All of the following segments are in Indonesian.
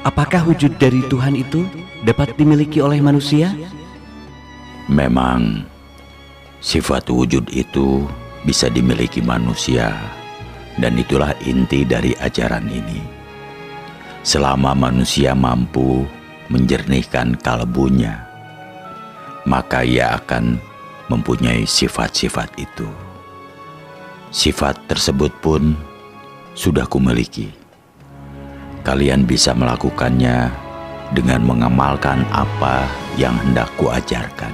Apakah wujud dari Tuhan itu dapat dimiliki oleh manusia? Memang sifat wujud itu bisa dimiliki manusia, dan itulah inti dari ajaran ini. Selama manusia mampu menjernihkan kalbunya, maka ia akan mempunyai sifat-sifat itu. Sifat tersebut pun sudah kumiliki. Kalian bisa melakukannya dengan mengamalkan apa yang hendak kuajarkan.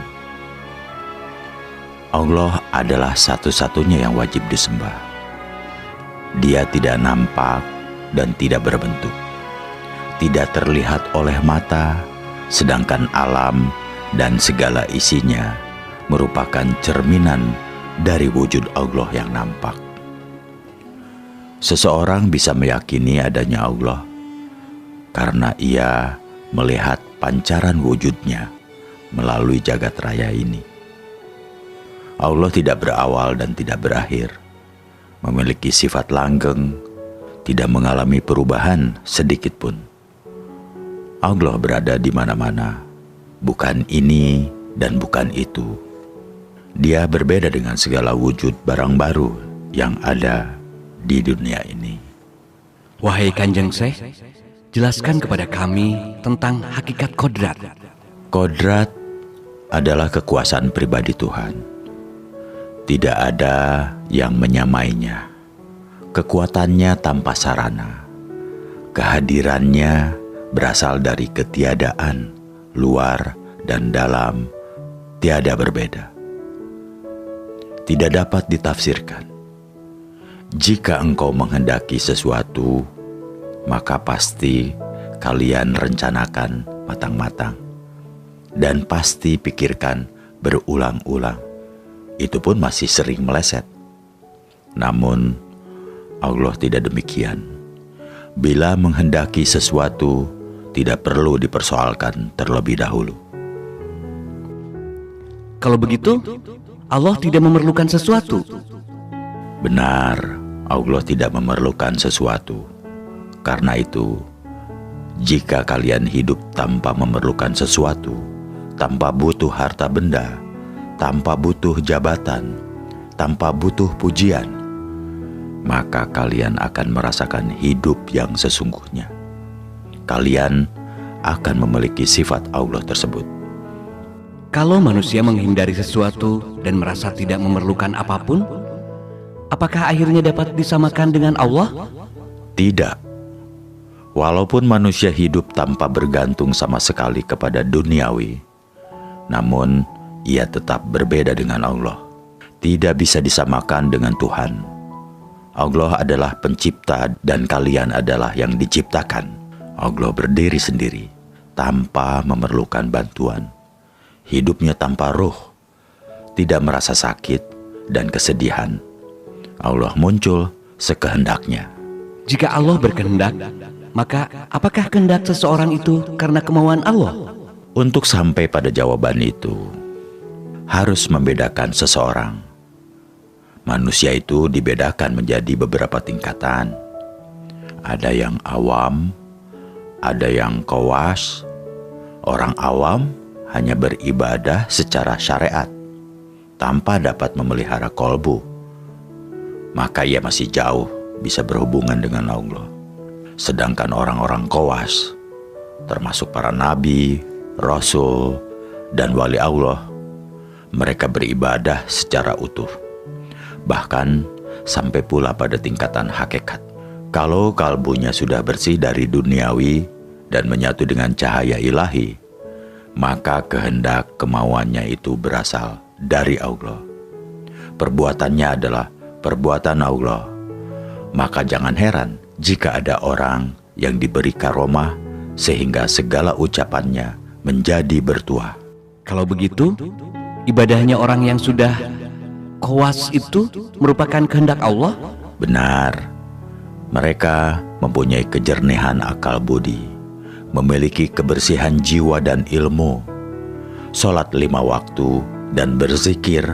Allah adalah satu-satunya yang wajib disembah. Dia tidak nampak dan tidak berbentuk, tidak terlihat oleh mata, sedangkan alam dan segala isinya merupakan cerminan dari wujud Allah yang nampak. Seseorang bisa meyakini adanya Allah karena ia melihat pancaran wujudnya melalui jagat raya ini. Allah tidak berawal dan tidak berakhir, memiliki sifat langgeng, tidak mengalami perubahan sedikit pun. Allah berada di mana-mana, bukan ini dan bukan itu. Dia berbeda dengan segala wujud barang baru yang ada di dunia ini. Wahai Kanjeng Syekh, jelaskan kepada kami tentang hakikat kodrat. Kodrat adalah kekuasaan pribadi Tuhan. Tidak ada yang menyamainya. Kekuatannya tanpa sarana. Kehadirannya berasal dari ketiadaan, luar dan dalam, tiada berbeda. Tidak dapat ditafsirkan. Jika engkau menghendaki sesuatu, maka pasti kalian rencanakan matang-matang dan pasti pikirkan berulang-ulang. Itu pun masih sering meleset. Namun Allah tidak demikian. Bila menghendaki sesuatu, tidak perlu dipersoalkan terlebih dahulu. Kalau begitu, Allah tidak memerlukan sesuatu. Benar, Allah tidak memerlukan sesuatu. Karena itu, jika kalian hidup tanpa memerlukan sesuatu, tanpa butuh harta benda, tanpa butuh jabatan, tanpa butuh pujian, maka kalian akan merasakan hidup yang sesungguhnya. Kalian akan memiliki sifat Allah tersebut. Kalau manusia menghindari sesuatu dan merasa tidak memerlukan apapun, apakah akhirnya dapat disamakan dengan Allah? Tidak. Walaupun manusia hidup tanpa bergantung sama sekali kepada duniawi, namun ia tetap berbeda dengan Allah. Tidak bisa disamakan dengan Tuhan. Allah adalah pencipta dan kalian adalah yang diciptakan. Allah berdiri sendiri, tanpa memerlukan bantuan. Hidupnya tanpa ruh, tidak merasa sakit dan kesedihan. Allah muncul sekehendaknya. Jika Allah berkehendak, maka apakah kehendak seseorang itu karena kemauan Allah? Untuk sampai pada jawaban itu, harus membedakan seseorang. Manusia itu dibedakan menjadi beberapa tingkatan. Ada yang awam, ada yang khawas. Orang awam hanya beribadah secara syariat. tanpa dapat memelihara kolbu, maka ia masih jauh bisa berhubungan dengan Allah. Sedangkan orang-orang Qawas, termasuk para nabi, rasul, dan wali Allah, mereka beribadah secara utuh, bahkan sampai pula pada tingkatan hakikat. Kalau kalbunya sudah bersih dari duniawi dan menyatu dengan cahaya ilahi, maka kehendak kemauannya itu berasal dari Allah. Perbuatannya adalah perbuatan Allah. Maka jangan heran jika ada orang yang diberi karomah sehingga segala ucapannya menjadi bertuah. Kalau begitu, ibadahnya orang yang sudah Qawas itu merupakan kehendak Allah? Benar. Mereka mempunyai kejernihan akal budi, memiliki kebersihan jiwa dan ilmu. Sholat 5 waktu dan berzikir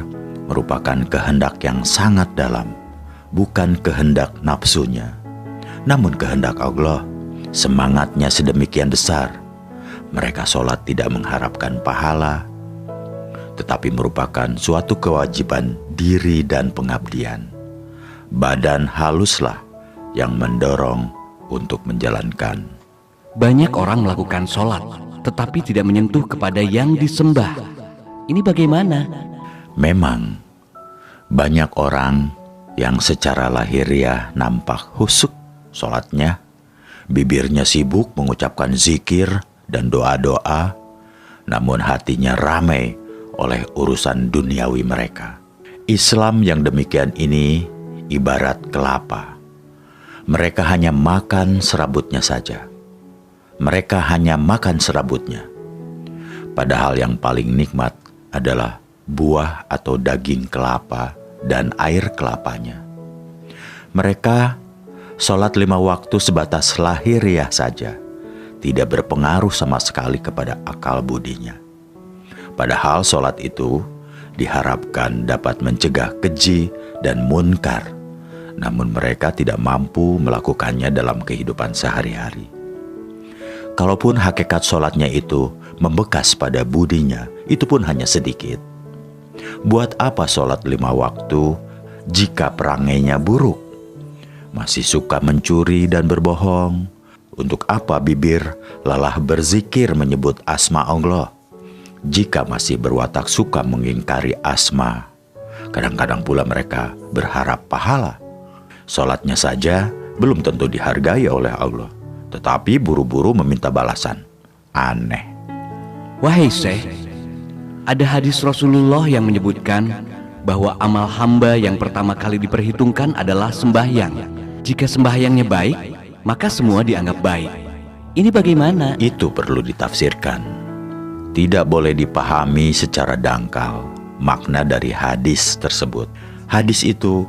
merupakan kehendak yang sangat dalam, bukan kehendak nafsunya, namun kehendak Allah. Semangatnya sedemikian besar. Mereka sholat tidak mengharapkan pahala, tetapi merupakan suatu kewajiban diri dan pengabdian. Badan haluslah yang mendorong untuk menjalankan. Banyak orang melakukan sholat, tetapi tidak menyentuh kepada yang disembah. Ini bagaimana? Memang, banyak orang yang secara lahiriah nampak khusyuk sholatnya, bibirnya sibuk mengucapkan zikir dan doa-doa, namun hatinya ramai oleh urusan duniawi mereka. Islam yang demikian ini ibarat kelapa. Mereka hanya makan serabutnya saja. Mereka hanya makan serabutnya. Padahal yang paling nikmat adalah buah atau daging kelapa dan air kelapanya. Mereka sholat 5 waktu sebatas lahiriah saja, tidak berpengaruh sama sekali kepada akal budinya. Padahal sholat itu diharapkan dapat mencegah keji dan munkar, namun mereka tidak mampu melakukannya dalam kehidupan sehari-hari. Kalaupun hakikat sholatnya itu membekas pada budinya, itu pun hanya sedikit. Buat apa sholat 5 waktu jika perangainya buruk? Masih suka mencuri dan berbohong? Untuk apa bibir lelah berzikir menyebut asma Allah jika masih berwatak suka mengingkari asma? Kadang-kadang pula mereka berharap pahala. Sholatnya saja belum tentu dihargai oleh Allah, tetapi buru-buru meminta balasan. Aneh. Wahai Syekh, ada hadis Rasulullah yang menyebutkan bahwa amal hamba yang pertama kali diperhitungkan adalah sembahyang. Jika sembahyangnya baik, maka semua dianggap baik. Ini bagaimana? Itu perlu ditafsirkan. Tidak boleh dipahami secara dangkal makna dari hadis tersebut. Hadis itu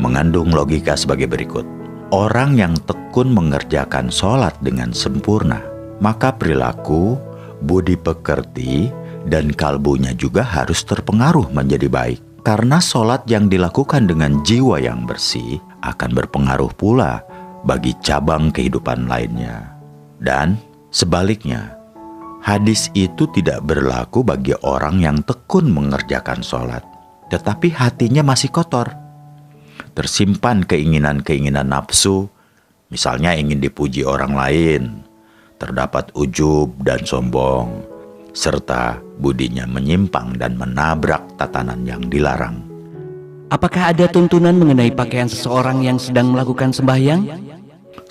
mengandung logika sebagai berikut. Orang yang tekun mengerjakan sholat dengan sempurna, maka perilaku, budi pekerti, dan kalbunya juga harus terpengaruh menjadi baik. Karena sholat yang dilakukan dengan jiwa yang bersih akan berpengaruh pula bagi cabang kehidupan lainnya. Dan sebaliknya, hadis itu tidak berlaku bagi orang yang tekun mengerjakan sholat, tetapi hatinya masih kotor. Tersimpan keinginan-keinginan nafsu, misalnya ingin dipuji orang lain, terdapat ujub dan sombong, serta budinya menyimpang dan menabrak tatanan yang dilarang. Apakah ada tuntunan mengenai pakaian seseorang yang sedang melakukan sembahyang?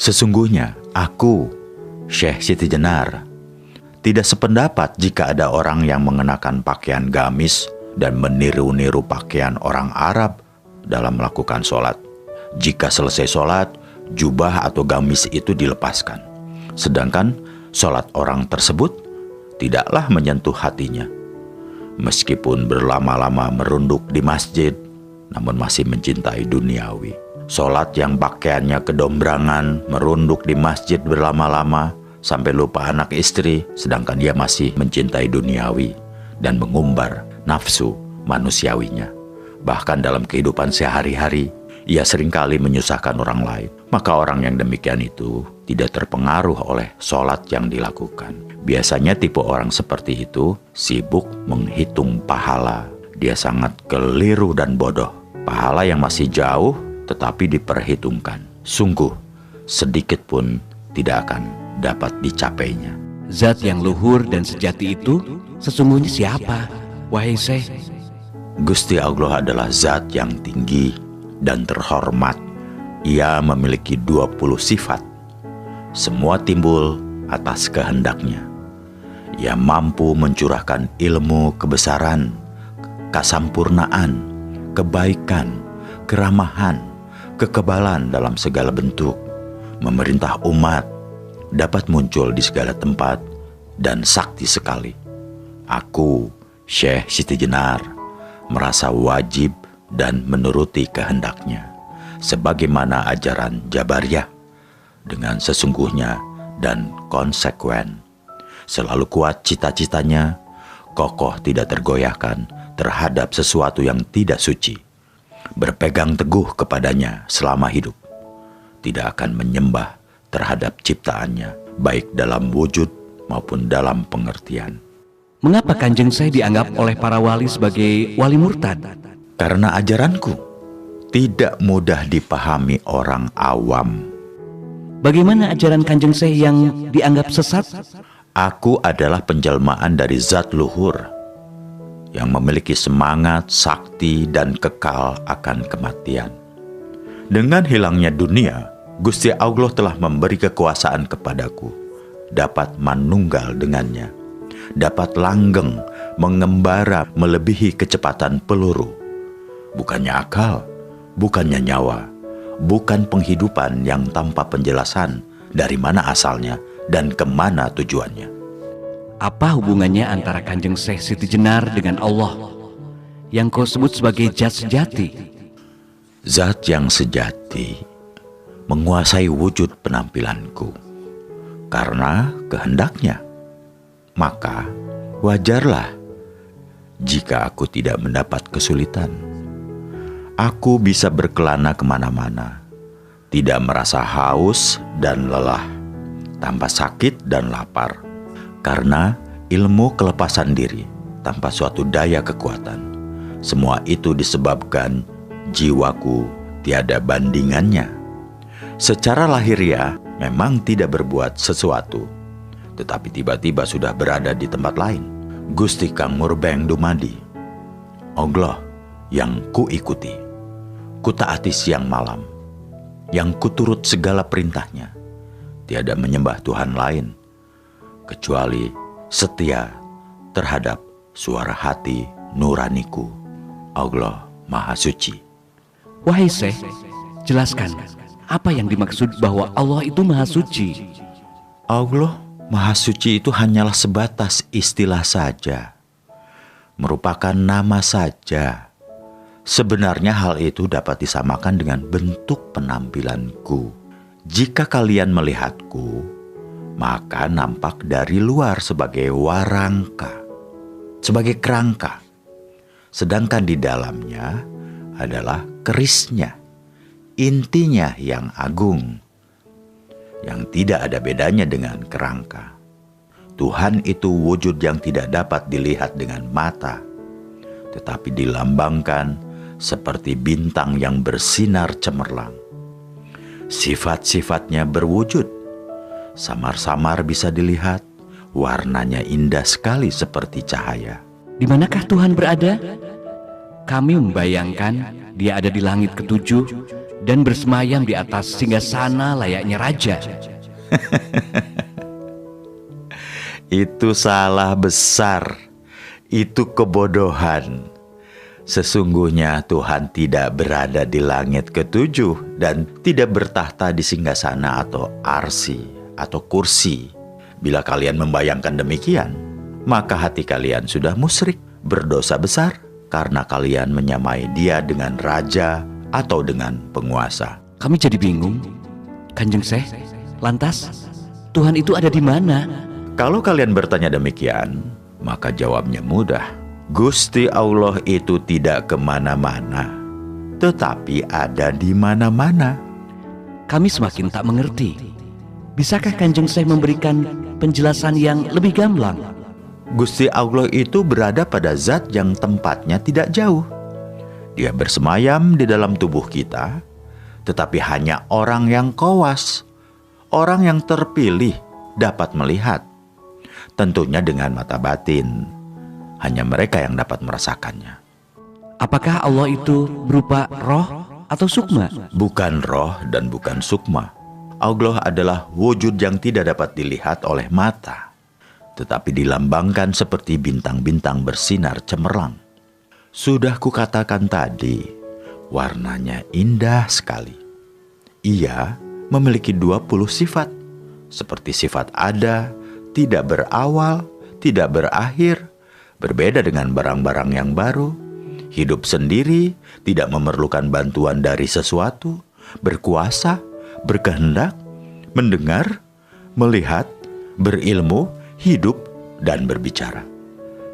Sesungguhnya aku, Syekh Siti Jenar, tidak sependapat jika ada orang yang mengenakan pakaian gamis dan meniru-niru pakaian orang Arab dalam melakukan sholat. Jika selesai sholat, jubah atau gamis itu dilepaskan. Sedangkan sholat orang tersebut tidaklah menyentuh hatinya. Meskipun berlama-lama merunduk di masjid, namun masih mencintai duniawi. Sholat yang pakaiannya kedombrangan, merunduk di masjid berlama-lama, sampai lupa anak istri, sedangkan dia masih mencintai duniawi dan mengumbar nafsu manusiawinya. Bahkan dalam kehidupan sehari-hari, ia seringkali menyusahkan orang lain. Maka orang yang demikian itu tidak terpengaruh oleh sholat yang dilakukan. Biasanya tipe orang seperti itu sibuk menghitung pahala. Dia sangat keliru dan bodoh. Pahala yang masih jauh tetapi diperhitungkan. Sungguh sedikit pun tidak akan dapat dicapainya. Zat yang luhur dan sejati itu sesungguhnya siapa, wahai Syekh? Gusti Allah adalah zat yang tinggi dan terhormat. Ia memiliki 20 sifat. Semua timbul atas kehendaknya. Ia mampu mencurahkan ilmu kebesaran, kesampurnaan, kebaikan, keramahan, kekebalan dalam segala bentuk, memerintah umat, dapat muncul di segala tempat, dan sakti sekali. Aku, Syekh Siti Jenar, merasa wajib dan menuruti kehendaknya, sebagaimana ajaran Jabariyah, dengan sesungguhnya dan konsekuen. Selalu kuat cita-citanya, kokoh tidak tergoyahkan terhadap sesuatu yang tidak suci, berpegang teguh kepadanya selama hidup, tidak akan menyembah terhadap ciptaannya, baik dalam wujud maupun dalam pengertian. Mengapa Kanjeng Syekh dianggap oleh para wali sebagai wali murtad? Karena ajaranku tidak mudah dipahami orang awam. Bagaimana ajaran Kanjeng Syekh yang dianggap sesat? Aku adalah penjelmaan dari zat luhur yang memiliki semangat, sakti, dan kekal akan kematian. Dengan hilangnya dunia, Gusti Allah telah memberi kekuasaan kepadaku, dapat manunggal dengannya, dapat langgeng, mengembara melebihi kecepatan peluru. Bukannya akal, bukannya nyawa, bukan penghidupan yang tanpa penjelasan dari mana asalnya dan kemana tujuannya. Apa hubungannya antara Kanjeng Syekh Siti Jenar dengan Allah yang kau sebut sebagai zat sejati? Zat yang sejati menguasai wujud penampilanku karena kehendaknya. Maka wajarlah jika aku tidak mendapat kesulitan. Aku bisa berkelana kemana-mana, tidak merasa haus dan lelah, tanpa sakit dan lapar, karena ilmu kelepasan diri tanpa suatu daya kekuatan. Semua itu disebabkan jiwaku tiada bandingannya. Secara lahiriah memang tidak berbuat sesuatu, tetapi tiba-tiba sudah berada di tempat lain. Gusti Kang Murbeng Dumadi, Allah yang kuikuti, kutaati siang malam, yang kuturut segala perintahnya. Tiada menyembah Tuhan lain kecuali setia terhadap suara hati nuraniku. Allah Maha Suci. Wahai Syekh, jelaskan apa yang dimaksud bahwa Allah itu Maha Suci? Allah Maha Suci itu hanyalah sebatas istilah saja, merupakan nama saja. Sebenarnya hal itu dapat disamakan dengan bentuk penampilanku. Jika kalian melihatku, maka nampak dari luar sebagai warangka, sebagai kerangka. Sedangkan di dalamnya adalah kerisnya, intinya yang agung, yang tidak ada bedanya dengan kerangka. Tuhan itu wujud yang tidak dapat dilihat dengan mata, tetapi dilambangkan seperti bintang yang bersinar cemerlang. Sifat-sifatnya berwujud, samar-samar bisa dilihat, warnanya indah sekali seperti cahaya. Di manakah Tuhan berada? Kami membayangkan Dia ada di langit ketujuh dan bersemayam di atas singgasana layaknya raja. Itu salah besar, itu kebodohan. Sesungguhnya Tuhan tidak berada di langit ketujuh dan tidak bertahta di singgasana atau arsi atau kursi. Bila kalian membayangkan demikian, maka hati kalian sudah musyrik, berdosa besar, karena kalian menyamai Dia dengan raja atau dengan penguasa. Kami jadi bingung, Kanjeng Syekh. Lantas, Tuhan itu ada di mana? Kalau kalian bertanya demikian, maka jawabnya mudah. Gusti Allah itu tidak kemana-mana, tetapi ada di mana-mana. Kami semakin tak mengerti. Bisakah Kanjeng Syekh memberikan penjelasan yang lebih gamblang? Gusti Allah itu berada pada zat yang tempatnya tidak jauh. Dia bersemayam di dalam tubuh kita, tetapi hanya orang yang kowas, orang yang terpilih dapat melihat. Tentunya dengan mata batin. Hanya mereka yang dapat merasakannya. Apakah Allah itu berupa roh atau sukma? Bukan roh dan bukan sukma. Allah adalah wujud yang tidak dapat dilihat oleh mata, tetapi dilambangkan seperti bintang-bintang bersinar cemerlang. Sudah kukatakan tadi, warnanya indah sekali. Ia memiliki 20 sifat, seperti sifat ada, tidak berawal, tidak berakhir, berbeda dengan barang-barang yang baru, hidup sendiri, tidak memerlukan bantuan dari sesuatu, berkuasa, berkehendak, mendengar, melihat, berilmu, hidup, dan berbicara.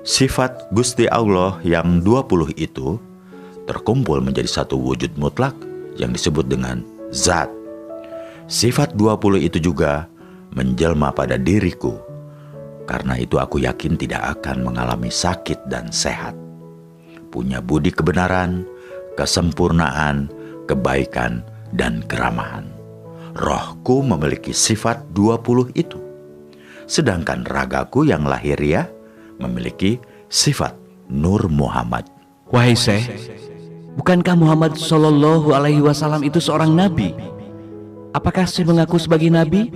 Sifat Gusti Allah yang 20 itu terkumpul menjadi satu wujud mutlak yang disebut dengan zat. Sifat 20 itu juga menjelma pada diriku. Karena itu aku yakin tidak akan mengalami sakit dan sehat. Punya budi kebenaran, kesempurnaan, kebaikan, dan keramahan. Rohku memiliki sifat 20 itu. Sedangkan ragaku yang lahiriah memiliki sifat Nur Muhammad. Wahai Syekh, bukankah Muhammad Shallallahu Alaihi Wasallam itu seorang nabi? Apakah Syekh mengaku sebagai nabi?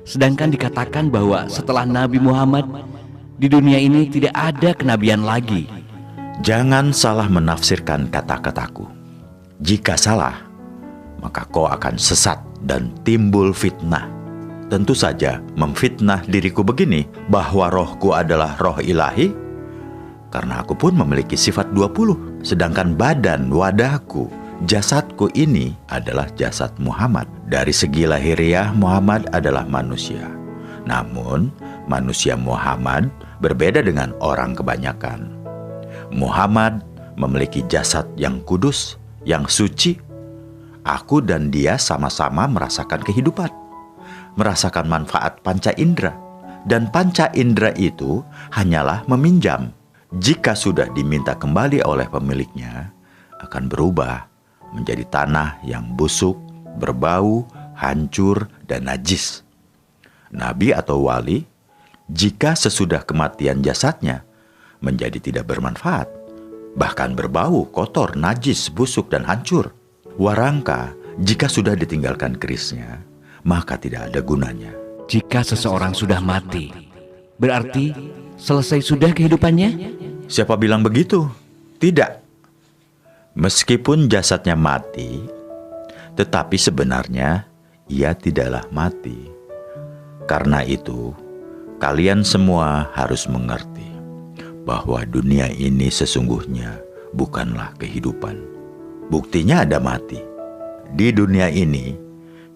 Sedangkan dikatakan bahwa setelah Nabi Muhammad, di dunia ini tidak ada kenabian lagi. Jangan salah menafsirkan kata-kataku. Jika salah, maka kau akan sesat dan timbul fitnah. Tentu saja memfitnah diriku begini, bahwa rohku adalah roh ilahi, karena aku pun memiliki sifat 20. Sedangkan badan, wadahku, jasadku ini adalah jasad Muhammad. Dari segi lahiriah, Muhammad adalah manusia. Namun, manusia Muhammad berbeda dengan orang kebanyakan. Muhammad memiliki jasad yang kudus, yang suci. Aku dan dia sama-sama merasakan kehidupan, merasakan manfaat panca indera. Dan panca indera itu hanyalah meminjam. Jika sudah diminta kembali oleh pemiliknya, akan berubah menjadi tanah yang busuk, berbau, hancur, dan najis. Nabi atau wali, jika sesudah kematian jasadnya menjadi tidak bermanfaat, bahkan berbau, kotor, najis, busuk, dan hancur. Warangka, jika sudah ditinggalkan kerisnya, maka tidak ada gunanya. Jika seseorang sudah mati, berarti selesai sudah kehidupannya? Siapa bilang begitu? Tidak. Meskipun jasadnya mati, tetapi sebenarnya ia tidaklah mati. Karena itu, kalian semua harus mengerti bahwa dunia ini sesungguhnya bukanlah kehidupan. Buktinya ada mati. Di dunia ini,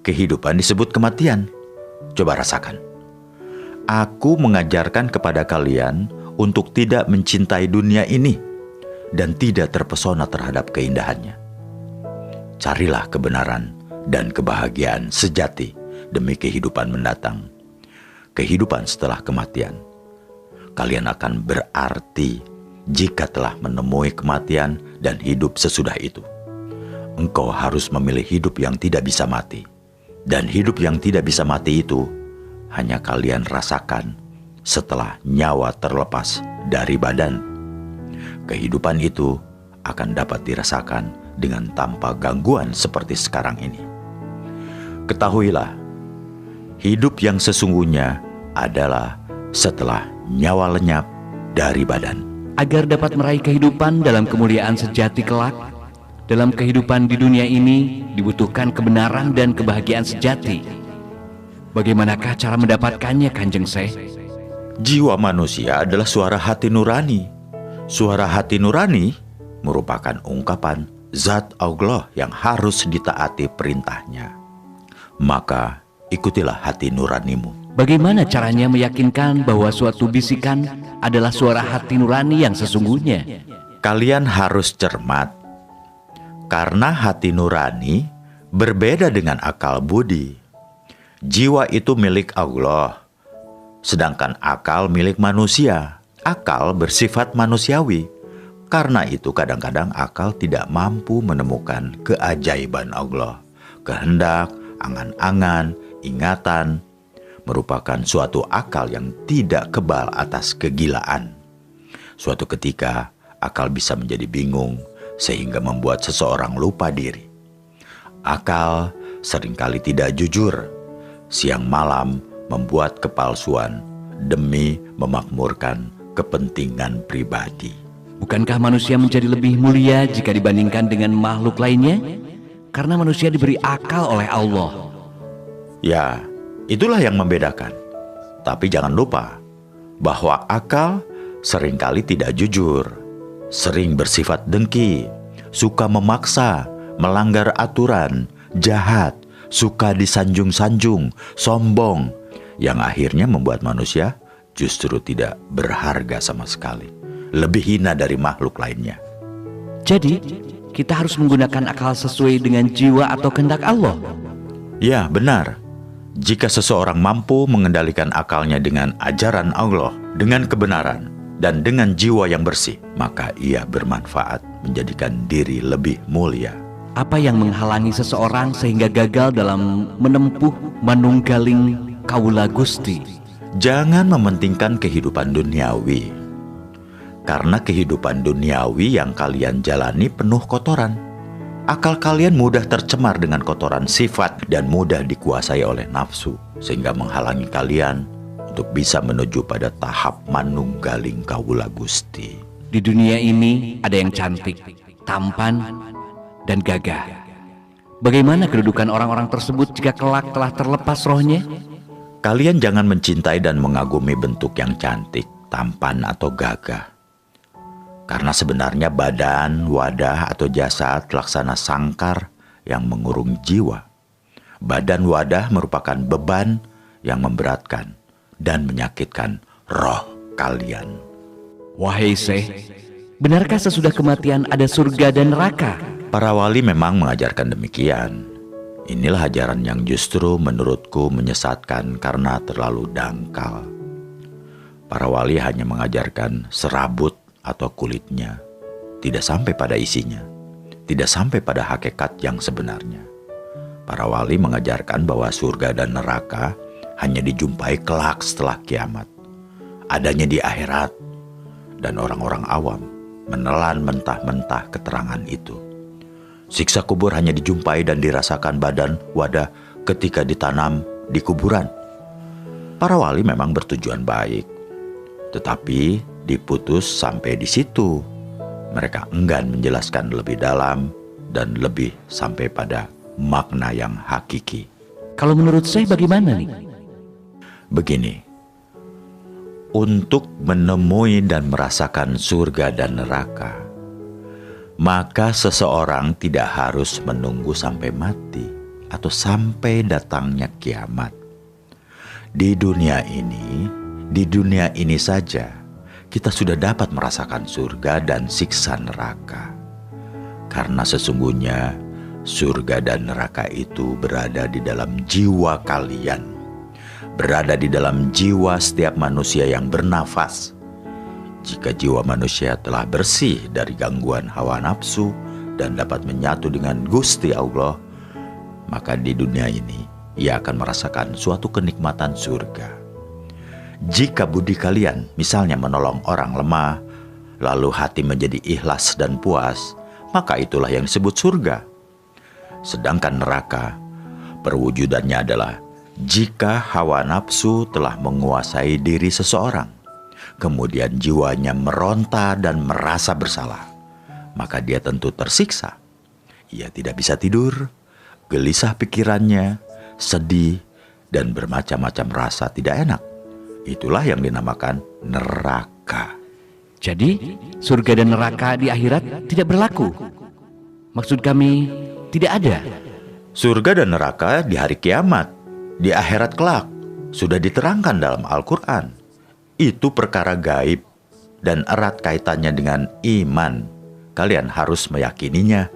kehidupan disebut kematian. Coba rasakan. Aku mengajarkan kepada kalian untuk tidak mencintai dunia ini dan tidak terpesona terhadap keindahannya. Carilah kebenaran dan kebahagiaan sejati demi kehidupan mendatang. Kehidupan setelah kematian. Kalian akan berarti jika telah menemui kematian dan hidup sesudah itu. Engkau harus memilih hidup yang tidak bisa mati. Dan hidup yang tidak bisa mati itu hanya kalian rasakan setelah nyawa terlepas dari badan. Kehidupan itu akan dapat dirasakan dengan tanpa gangguan seperti sekarang ini. Ketahuilah, hidup yang sesungguhnya adalah setelah nyawa lenyap dari badan. Agar dapat meraih kehidupan dalam kemuliaan sejati kelak, dalam kehidupan di dunia ini dibutuhkan kebenaran dan kebahagiaan sejati. Bagaimanakah cara mendapatkannya, Kanjeng Syekh? Jiwa manusia adalah suara hati nurani. Suara hati nurani merupakan ungkapan zat Allah yang harus ditaati perintahnya. Maka ikutilah hati nuranimu. Bagaimana caranya meyakinkan bahwa suatu bisikan adalah suara hati nurani yang sesungguhnya? Kalian harus cermat. Karena hati nurani berbeda dengan akal budi. Jiwa itu milik Allah, sedangkan akal milik manusia. Akal bersifat manusiawi. Karena itu kadang-kadang akal tidak mampu menemukan keajaiban Allah. Kehendak, angan-angan, ingatan merupakan suatu akal yang tidak kebal atas kegilaan. Suatu ketika akal bisa menjadi bingung sehingga membuat seseorang lupa diri. Akal seringkali tidak jujur. Siang malam membuat kepalsuan demi memakmurkan kepentingan pribadi. Bukankah manusia menjadi lebih mulia jika dibandingkan dengan makhluk lainnya? Karena manusia diberi akal oleh Allah. Ya, itulah yang membedakan. Tapi jangan lupa bahwa akal seringkali tidak jujur, sering bersifat dengki, suka memaksa, melanggar aturan, jahat, suka disanjung-sanjung, sombong, yang akhirnya membuat manusia justru tidak berharga sama sekali, lebih hina dari makhluk lainnya. Jadi, kita harus menggunakan akal sesuai dengan jiwa atau kehendak Allah. Ya, benar. Jika seseorang mampu mengendalikan akalnya dengan ajaran Allah, dengan kebenaran, dan dengan jiwa yang bersih, maka ia bermanfaat menjadikan diri lebih mulia. Apa yang menghalangi seseorang sehingga gagal dalam menempuh manunggaling kaula Gusti? Jangan mementingkan kehidupan duniawi. Karena kehidupan duniawi yang kalian jalani penuh kotoran. Akal kalian mudah tercemar dengan kotoran sifat dan mudah dikuasai oleh nafsu, sehingga menghalangi kalian untuk bisa menuju pada tahap manunggaling kaula Gusti. Di dunia ini ada yang cantik, tampan, dan gagah. Bagaimana kedudukan orang-orang tersebut jika kelak telah terlepas rohnya? Kalian jangan mencintai dan mengagumi bentuk yang cantik, tampan, atau gagah. Karena sebenarnya badan, wadah, atau jasad laksana sangkar yang mengurung jiwa. Badan wadah merupakan beban yang memberatkan dan menyakitkan roh kalian. Wahai Syekh, benarkah sesudah kematian ada surga dan neraka? Para wali memang mengajarkan demikian. Inilah ajaran yang justru menurutku menyesatkan karena terlalu dangkal. Para wali hanya mengajarkan serabut atau kulitnya, tidak sampai pada isinya, tidak sampai pada hakikat yang sebenarnya. Para wali mengajarkan bahwa surga dan neraka hanya dijumpai kelak setelah kiamat, adanya di akhirat, dan orang-orang awam menelan mentah-mentah keterangan itu. Siksa kubur hanya dijumpai dan dirasakan badan wadah ketika ditanam di kuburan. Para wali memang bertujuan baik, tetapi diputus sampai di situ. Mereka enggan menjelaskan lebih dalam dan lebih sampai pada makna yang hakiki. Kalau menurut saya bagaimana nih? Begini, untuk menemui dan merasakan surga dan neraka, maka seseorang tidak harus menunggu sampai mati atau sampai datangnya kiamat. Di dunia ini saja kita sudah dapat merasakan surga dan siksa neraka. Karena sesungguhnya surga dan neraka itu berada di dalam jiwa kalian, berada di dalam jiwa setiap manusia yang bernafas. Jika jiwa manusia telah bersih dari gangguan hawa nafsu dan dapat menyatu dengan Gusti Allah, maka di dunia ini ia akan merasakan suatu kenikmatan surga. Jika budi kalian misalnya menolong orang lemah, lalu hati menjadi ikhlas dan puas, maka itulah yang disebut surga. Sedangkan neraka, perwujudannya adalah jika hawa nafsu telah menguasai diri seseorang, kemudian jiwanya meronta dan merasa bersalah, maka dia tentu tersiksa. Ia tidak bisa tidur, gelisah pikirannya, sedih, dan bermacam-macam rasa tidak enak. Itulah yang dinamakan neraka. Jadi, surga dan neraka di akhirat tidak berlaku. Maksud kami, tidak ada. Surga dan neraka di hari kiamat, di akhirat kelak, sudah diterangkan dalam Al-Quran. Itu perkara gaib dan erat kaitannya dengan iman. Kalian harus meyakininya.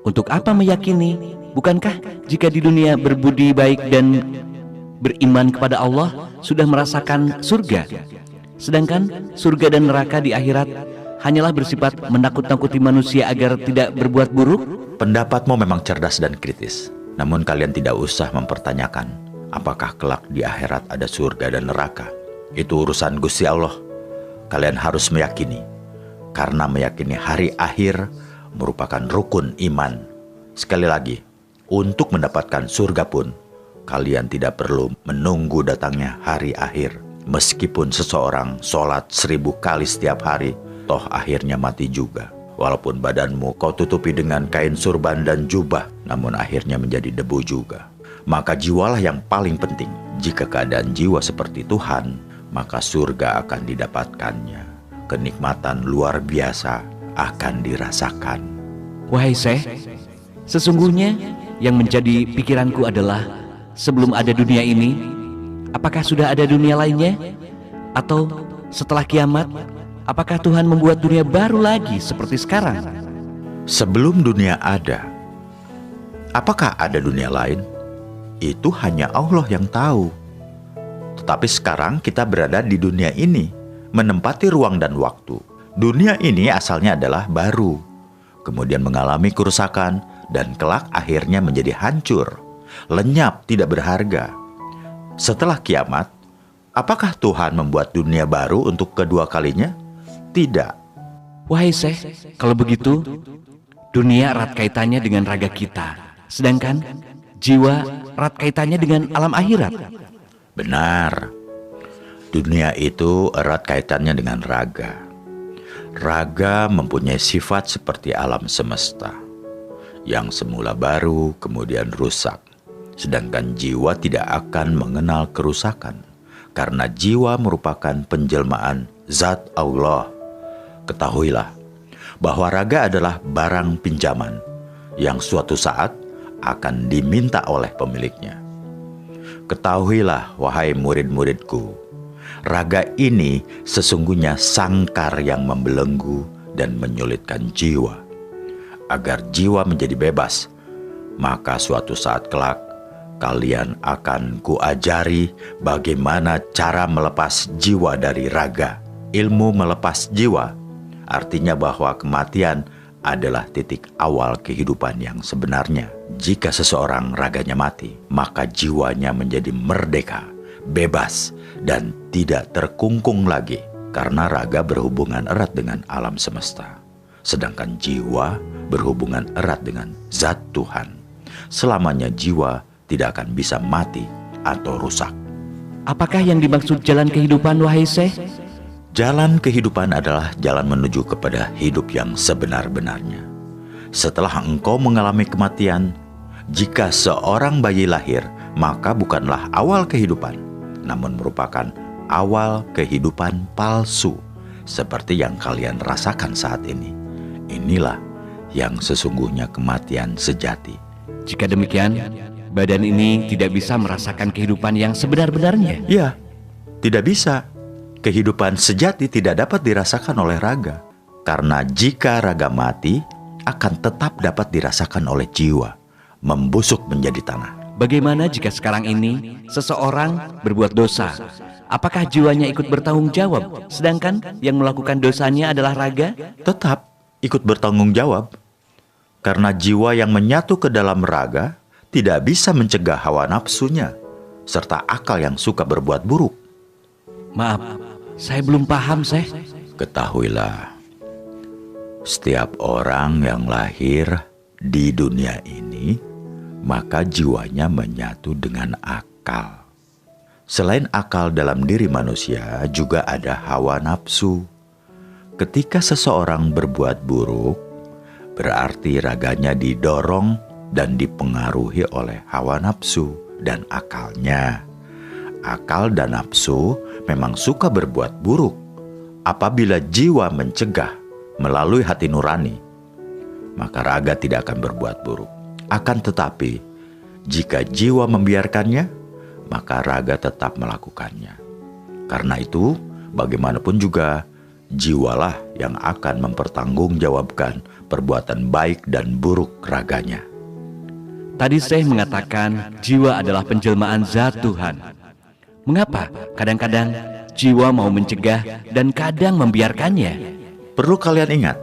Untuk apa meyakini? Bukankah jika di dunia berbudi baik dan beriman kepada Allah sudah merasakan surga? Sedangkan surga dan neraka di akhirat hanyalah bersifat menakut-nakuti manusia agar tidak berbuat buruk? Pendapatmu memang cerdas dan kritis. Namun kalian tidak usah mempertanyakan apakah kelak di akhirat ada surga dan neraka. Itu urusan Gusti Allah. Kalian harus meyakini, karena meyakini hari akhir merupakan rukun iman. Sekali lagi, untuk mendapatkan surga pun, kalian tidak perlu menunggu datangnya hari akhir. Meskipun seseorang sholat 1000 kali setiap hari, toh akhirnya mati juga. Walaupun badanmu kau tutupi dengan kain surban dan jubah, namun akhirnya menjadi debu juga. Maka jiwalah yang paling penting. Jika keadaan jiwa seperti Tuhan, maka surga akan didapatkannya. Kenikmatan luar biasa akan dirasakan. Wahai Syekh, sesungguhnya yang menjadi pikiranku adalah, sebelum ada dunia ini, apakah sudah ada dunia lainnya? Atau setelah kiamat, apakah Tuhan membuat dunia baru lagi seperti sekarang? Sebelum dunia ada, apakah ada dunia lain? Itu hanya Allah yang tahu. Tetapi sekarang kita berada di dunia ini, menempati ruang dan waktu. Dunia ini asalnya adalah baru, kemudian mengalami kerusakan, dan kelak akhirnya menjadi hancur, lenyap, tidak berharga. Setelah kiamat, apakah Tuhan membuat dunia baru untuk kedua kalinya? Tidak. Wahai Syekh, kalau begitu, dunia erat kaitannya dengan raga kita, sedangkan jiwa erat kaitannya dengan alam akhirat. Benar. Dunia itu erat kaitannya dengan raga. Raga mempunyai sifat seperti alam semesta, yang semula baru kemudian rusak. Sedangkan jiwa tidak akan mengenal kerusakan, karena jiwa merupakan penjelmaan zat Allah. Ketahuilah bahwa raga adalah barang pinjaman yang suatu saat akan diminta oleh pemiliknya. Ketahuilah, wahai murid-muridku, raga ini sesungguhnya sangkar yang membelenggu dan menyulitkan jiwa. Agar jiwa menjadi bebas, maka suatu saat kelak kalian akan kuajari bagaimana cara melepas jiwa dari raga. Ilmu melepas jiwa artinya bahwa kematian adalah titik awal kehidupan yang sebenarnya. Jika seseorang raganya mati, maka jiwanya menjadi merdeka, bebas, dan tidak terkungkung lagi, karena raga berhubungan erat dengan alam semesta. Sedangkan jiwa berhubungan erat dengan zat Tuhan. Selamanya jiwa tidak akan bisa mati atau rusak. Apakah yang dimaksud jalan kehidupan, wahai Syekh? Jalan kehidupan adalah jalan menuju kepada hidup yang sebenar-benarnya. Setelah engkau mengalami kematian, jika seorang bayi lahir, maka bukanlah awal kehidupan, namun merupakan awal kehidupan palsu, seperti yang kalian rasakan saat ini. Inilah yang sesungguhnya kematian sejati. Jika demikian, badan ini tidak bisa merasakan kehidupan yang sebenar-benarnya. Ya, tidak bisa. Kehidupan sejati tidak dapat dirasakan oleh raga. Karena jika raga mati, akan tetap dapat dirasakan oleh jiwa, membusuk menjadi tanah. Bagaimana jika sekarang ini seseorang berbuat dosa? Apakah jiwanya ikut bertanggung jawab, sedangkan yang melakukan dosanya adalah raga? Tetap ikut bertanggung jawab. Karena jiwa yang menyatu ke dalam raga tidak bisa mencegah hawa nafsunya, serta akal yang suka berbuat buruk. Maaf, saya belum paham, Syekh. Ketahuilah, setiap orang yang lahir di dunia ini, maka jiwanya menyatu dengan akal. Selain akal dalam diri manusia, juga ada hawa nafsu. Ketika seseorang berbuat buruk, berarti raganya didorong dan dipengaruhi oleh hawa nafsu dan akalnya. Akal dan nafsu memang suka berbuat buruk. Apabila jiwa mencegah melalui hati nurani, maka raga tidak akan berbuat buruk. Akan tetapi, jika jiwa membiarkannya, maka raga tetap melakukannya. Karena itu, bagaimanapun juga, jiwalah yang akan mempertanggungjawabkan perbuatan baik dan buruk raganya. Tadi Syekh mengatakan jiwa adalah penjelmaan zat Tuhan. Mengapa kadang-kadang jiwa mau mencegah dan kadang membiarkannya. Perlu kalian ingat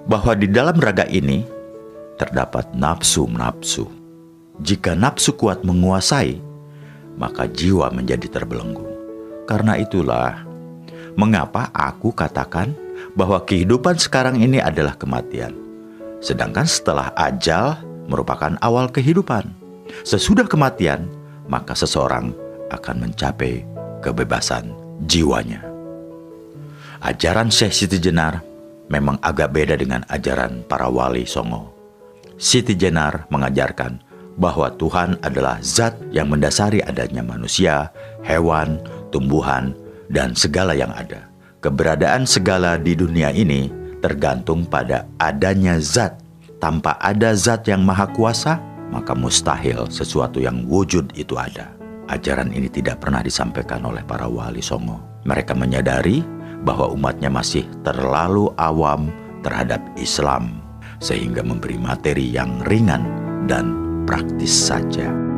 bahwa di dalam raga ini terdapat nafsu-nafsu. Jika nafsu kuat menguasai, maka jiwa menjadi terbelenggu. Karena itulah mengapa aku katakan bahwa kehidupan sekarang ini adalah kematian, sedangkan setelah ajal merupakan awal kehidupan. Sesudah kematian, maka seseorang akan mencapai kebebasan jiwanya. Ajaran Syekh Siti Jenar memang agak beda dengan ajaran para wali songo. Siti Jenar mengajarkan bahwa Tuhan adalah zat yang mendasari adanya manusia, hewan, tumbuhan, dan segala yang ada. Keberadaan segala di dunia ini tergantung pada adanya zat. Tanpa ada zat yang maha kuasa, maka mustahil sesuatu yang wujud itu ada. Ajaran ini tidak pernah disampaikan oleh para wali songo. Mereka menyadari bahwa umatnya masih terlalu awam terhadap Islam, sehingga memberi materi yang ringan dan praktis saja.